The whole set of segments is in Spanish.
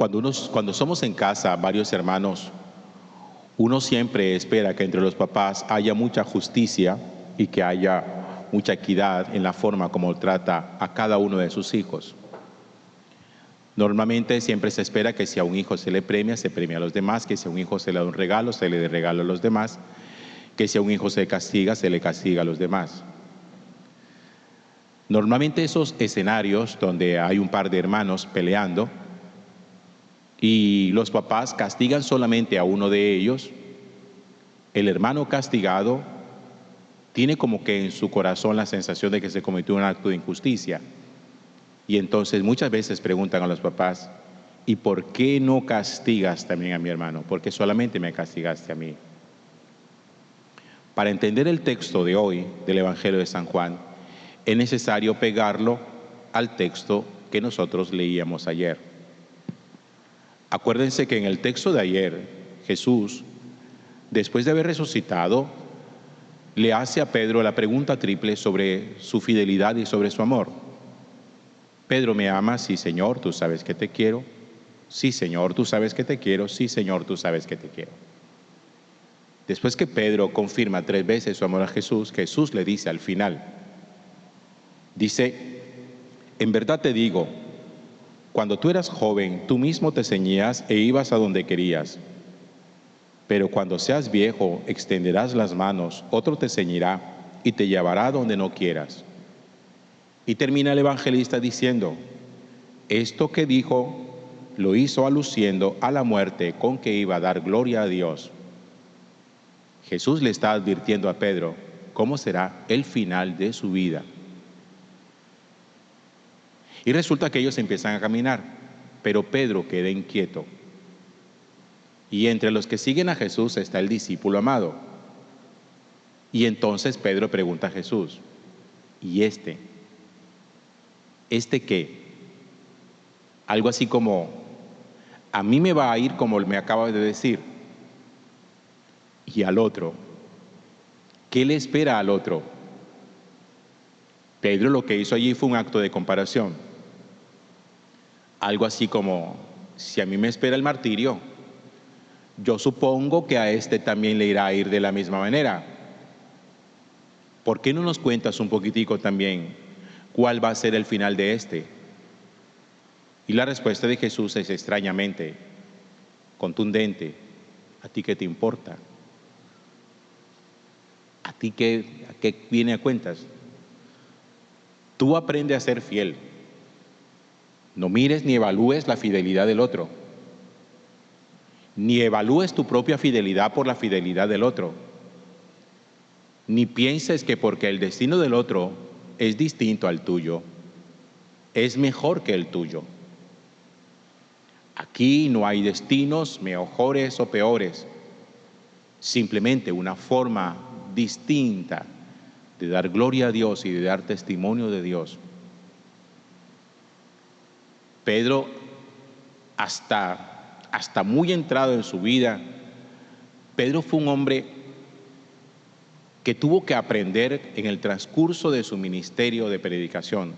Cuando somos en casa, varios hermanos, uno siempre espera que entre los papás haya mucha justicia y que haya mucha equidad en la forma como trata a cada uno de sus hijos. Normalmente siempre se espera que si a un hijo se le premia, se premia a los demás, que si a un hijo se le da un regalo, se le dé regalo a los demás, que si a un hijo se le castiga a los demás. Normalmente esos escenarios donde hay un par de hermanos peleando y los papás castigan solamente a uno de ellos, el hermano castigado tiene como que en su corazón la sensación de que se cometió un acto de injusticia. Y entonces muchas veces preguntan a los papás, ¿y por qué no castigas también a mi hermano? ¿Por qué solamente me castigaste a mí? Para entender el texto de hoy del Evangelio de San Juan, es necesario pegarlo al texto que nosotros leíamos ayer. Acuérdense que en el texto de ayer, Jesús, después de haber resucitado, le hace a Pedro la pregunta triple sobre su fidelidad y sobre su amor. Pedro, ¿me amas? Sí, Señor, tú sabes que te quiero. Sí, Señor, tú sabes que te quiero. Sí, Señor, tú sabes que te quiero. Después que Pedro confirma 3 veces su amor a Jesús, Jesús le dice al final, dice, en verdad te digo, cuando tú eras joven, tú mismo te ceñías e ibas a donde querías. Pero cuando seas viejo, extenderás las manos, otro te ceñirá y te llevará donde no quieras. Y termina el evangelista diciendo, esto que dijo lo hizo aluciendo a la muerte con que iba a dar gloria a Dios. Jesús le está advirtiendo a Pedro cómo será el final de su vida. Y resulta que ellos empiezan a caminar, pero Pedro queda inquieto. Y entre los que siguen a Jesús está el discípulo amado. Y entonces Pedro pregunta a Jesús, ¿y este? ¿Este qué? Algo así como, a mí me va a ir como me acaba de decir. Y al otro, ¿qué le espera al otro? Pedro lo que hizo allí fue un acto de comparación. Algo así como, si a mí me espera el martirio, yo supongo que a este también le irá a ir de la misma manera. ¿Por qué no nos cuentas un poquitico también cuál va a ser el final de este? Y la respuesta de Jesús es extrañamente contundente. ¿A ti qué te importa? ¿A ti qué viene a cuentas? Tú aprende a ser fiel. No mires ni evalúes la fidelidad del otro. Ni evalúes tu propia fidelidad por la fidelidad del otro. Ni pienses que porque el destino del otro es distinto al tuyo, es mejor que el tuyo. Aquí no hay destinos mejores o peores, simplemente una forma distinta de dar gloria a Dios y de dar testimonio de Dios. Pedro, hasta muy entrado en su vida, Pedro fue un hombre que tuvo que aprender en el transcurso de su ministerio de predicación.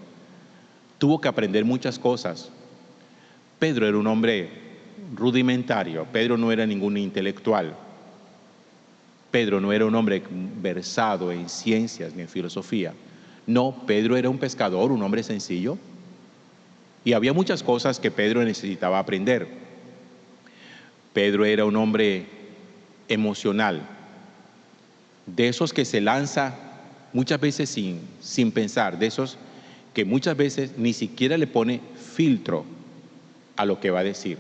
Tuvo que aprender muchas cosas. Pedro era un hombre rudimentario. Pedro no era ningún intelectual. Pedro no era un hombre versado en ciencias ni en filosofía. No, Pedro era un pescador, un hombre sencillo. Y había muchas cosas que Pedro necesitaba aprender. Pedro era un hombre emocional, de esos que se lanza muchas veces sin pensar, de esos que muchas veces ni siquiera le pone filtro a lo que va a decir.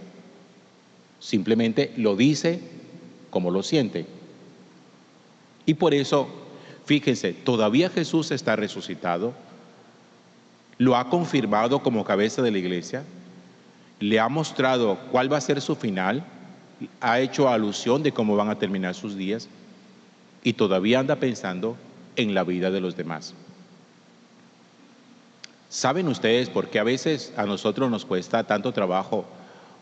Simplemente lo dice como lo siente. Y por eso, fíjense, todavía Jesús está resucitado, lo ha confirmado como cabeza de la iglesia, le ha mostrado cuál va a ser su final, ha hecho alusión de cómo van a terminar sus días y todavía anda pensando en la vida de los demás. ¿Saben ustedes por qué a veces a nosotros nos cuesta tanto trabajo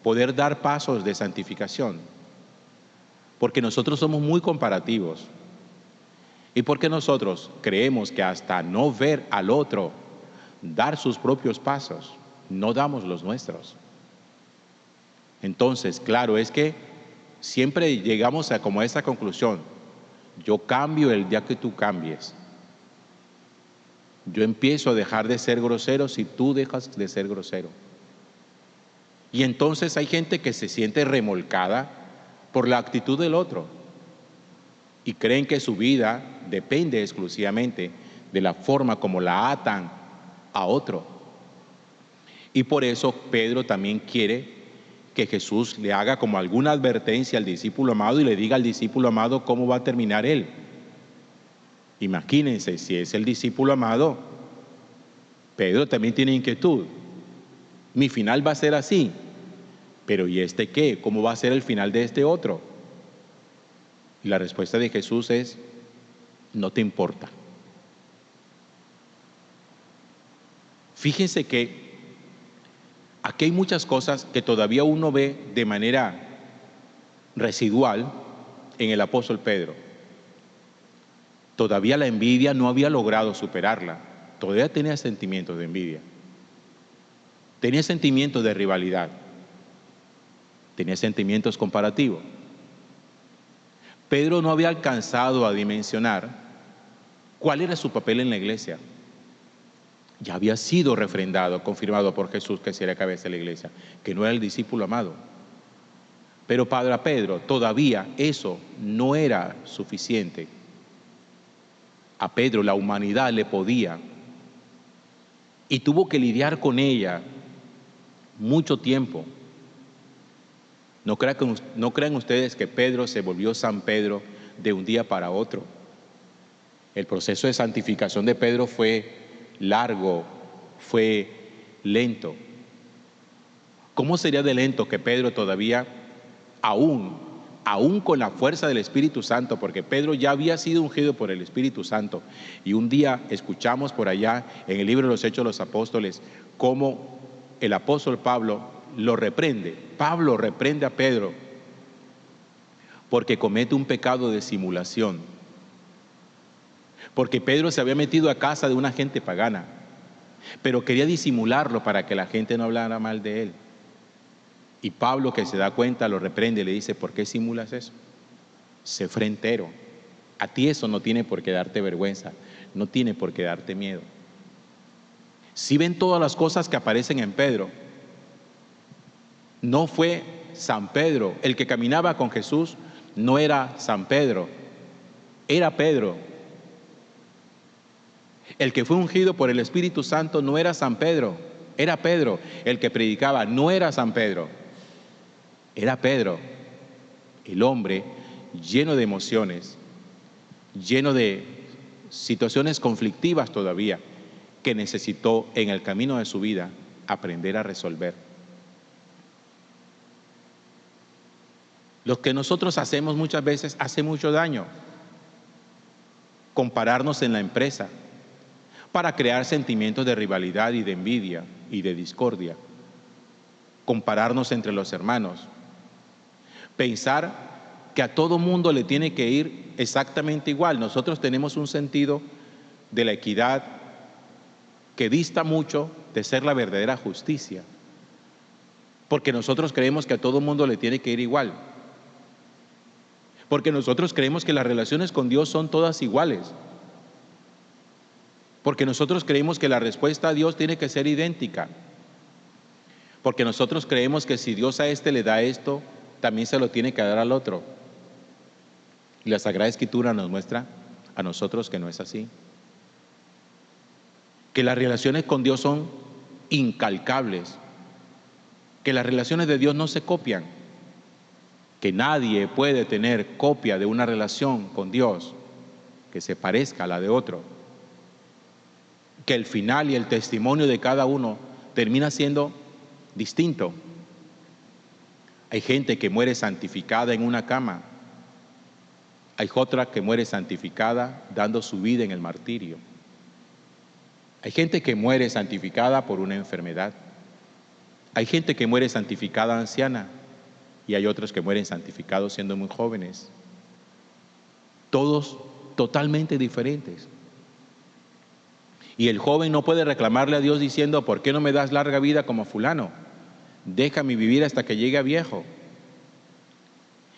poder dar pasos de santificación? Porque nosotros somos muy comparativos y porque nosotros creemos que hasta no ver al otro dar sus propios pasos, no damos los nuestros. Entonces, claro, es que siempre llegamos a como a esa conclusión. Yo cambio el día que tú cambies. Yo empiezo a dejar de ser grosero si tú dejas de ser grosero. Y entonces hay gente que se siente remolcada por la actitud del otro y creen que su vida depende exclusivamente de la forma como la atan a otro. Y por eso Pedro también quiere que Jesús le haga como alguna advertencia al discípulo amado y le diga al discípulo amado cómo va a terminar él. Imagínense, si es el discípulo amado, Pedro también tiene inquietud. Mi final va a ser así, pero ¿y este qué? ¿Cómo va a ser el final de este otro? Y la respuesta de Jesús es, no te importa. Fíjense que aquí hay muchas cosas que todavía uno ve de manera residual en el apóstol Pedro. Todavía la envidia no había logrado superarla. Todavía tenía sentimientos de envidia. Tenía sentimientos de rivalidad. Tenía sentimientos comparativos. Pedro no había alcanzado a dimensionar cuál era su papel en la iglesia. Ya había sido refrendado, confirmado por Jesús que sería cabeza de la iglesia, que no era el discípulo amado. Pero para Pedro todavía eso no era suficiente. A Pedro la humanidad le podía y tuvo que lidiar con ella mucho tiempo. No crean ustedes que Pedro se volvió San Pedro de un día para otro. El proceso de santificación de Pedro fue largo, fue lento. ¿Cómo sería de lento que Pedro todavía, aún con la fuerza del Espíritu Santo, porque Pedro ya había sido ungido por el Espíritu Santo, y un día escuchamos por allá en el libro de los Hechos de los Apóstoles cómo el apóstol Pablo lo reprende. Pablo reprende a Pedro porque comete un pecado de simulación. Porque Pedro se había metido a casa de una gente pagana, pero quería disimularlo para que la gente no hablara mal de él. Y Pablo, que se da cuenta, lo reprende y le dice, ¿por qué simulas eso? Sé frentero. A ti eso no tiene por qué darte vergüenza, no tiene por qué darte miedo. Si ven todas las cosas que aparecen en Pedro, no fue San Pedro. El que caminaba con Jesús no era San Pedro, era Pedro. El que fue ungido por el Espíritu Santo no era San Pedro, era Pedro. El que predicaba no era San Pedro, era Pedro. El hombre lleno de emociones, lleno de situaciones conflictivas todavía, que necesitó en el camino de su vida aprender a resolver. Lo que nosotros hacemos muchas veces hace mucho daño. Compararnos en la empresa para crear sentimientos de rivalidad y de envidia y de discordia. Compararnos entre los hermanos. Pensar que a todo mundo le tiene que ir exactamente igual. Nosotros tenemos un sentido de la equidad que dista mucho de ser la verdadera justicia. Porque nosotros creemos que a todo mundo le tiene que ir igual. Porque nosotros creemos que las relaciones con Dios son todas iguales. Porque nosotros creemos que la respuesta a Dios tiene que ser idéntica. Porque nosotros creemos que si Dios a este le da esto, también se lo tiene que dar al otro. Y la Sagrada Escritura nos muestra a nosotros que no es así. Que las relaciones con Dios son incalcables. Que las relaciones de Dios no se copian. Que nadie puede tener copia de una relación con Dios que se parezca a la de otro. Que el final y el testimonio de cada uno termina siendo distinto. Hay gente que muere santificada en una cama. Hay otra que muere santificada dando su vida en el martirio. Hay gente que muere santificada por una enfermedad. Hay gente que muere santificada anciana. Y hay otros que mueren santificados siendo muy jóvenes. Todos totalmente diferentes. Y el joven no puede reclamarle a Dios diciendo, ¿por qué no me das larga vida como fulano? déjame vivir hasta que llegue a viejo.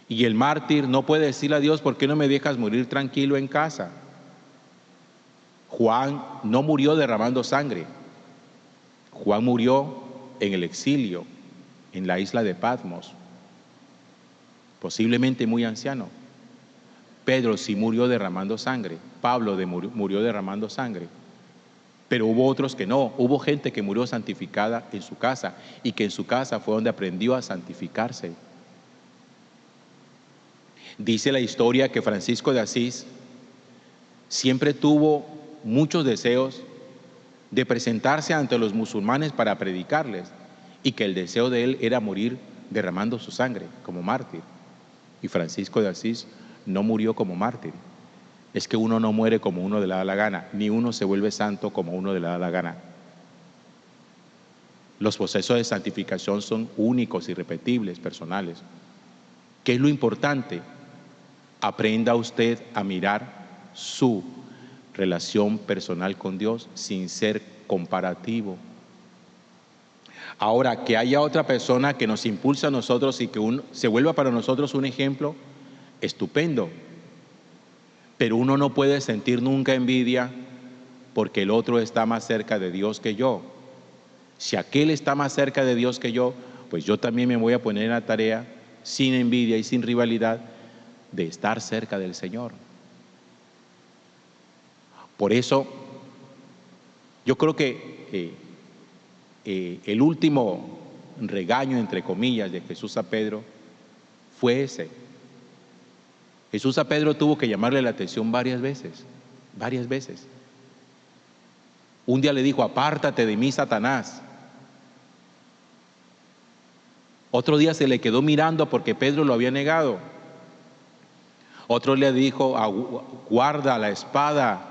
Y el mártir no puede decirle a Dios, ¿por qué no me dejas morir tranquilo en casa? Juan no murió derramando sangre. Juan murió en el exilio, en la isla de Patmos, posiblemente muy anciano. Pedro sí murió derramando sangre. Pablo murió derramando sangre. Pero hubo otros que no. Hubo gente que murió santificada en su casa y que en su casa fue donde aprendió a santificarse. Dice la historia que Francisco de Asís siempre tuvo muchos deseos de presentarse ante los musulmanes para predicarles, y que el deseo de él era morir derramando su sangre como mártir. Y Francisco de Asís no murió como mártir. Es que uno no muere como uno le da la gana, ni uno se vuelve santo como uno le da la gana. Los procesos de santificación son únicos, irrepetibles, personales. ¿Qué es lo importante? Aprenda usted a mirar su relación personal con Dios sin ser comparativo. Ahora, que haya otra persona que nos impulsa a nosotros y que se vuelva para nosotros un ejemplo, estupendo. Pero uno no puede sentir nunca envidia porque el otro está más cerca de Dios que yo. Si aquel está más cerca de Dios que yo, pues yo también me voy a poner en la tarea, sin envidia y sin rivalidad, de estar cerca del Señor. Por eso, yo creo que el último regaño, entre comillas, de Jesús a Pedro fue ese. Jesús a Pedro tuvo que llamarle la atención varias veces. Un día le dijo, apártate de mí, Satanás. Otro día se le quedó mirando porque Pedro lo había negado. Otro le dijo, guarda la espada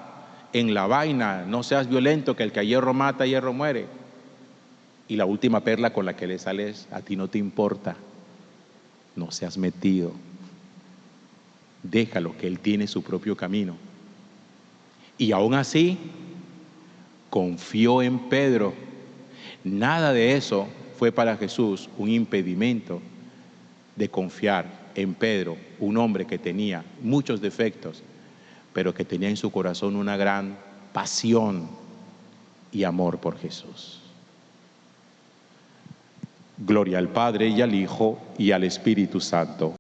en la vaina, no seas violento, que el que a hierro mata, a hierro muere. Y la última perla con la que le sale es, a ti no te importa, no seas metido, déjalo, que él tiene su propio camino. Y aún así, confió en Pedro. Nada de eso fue para Jesús un impedimento de confiar en Pedro, un hombre que tenía muchos defectos, pero que tenía en su corazón una gran pasión y amor por Jesús. Gloria al Padre y al Hijo y al Espíritu Santo.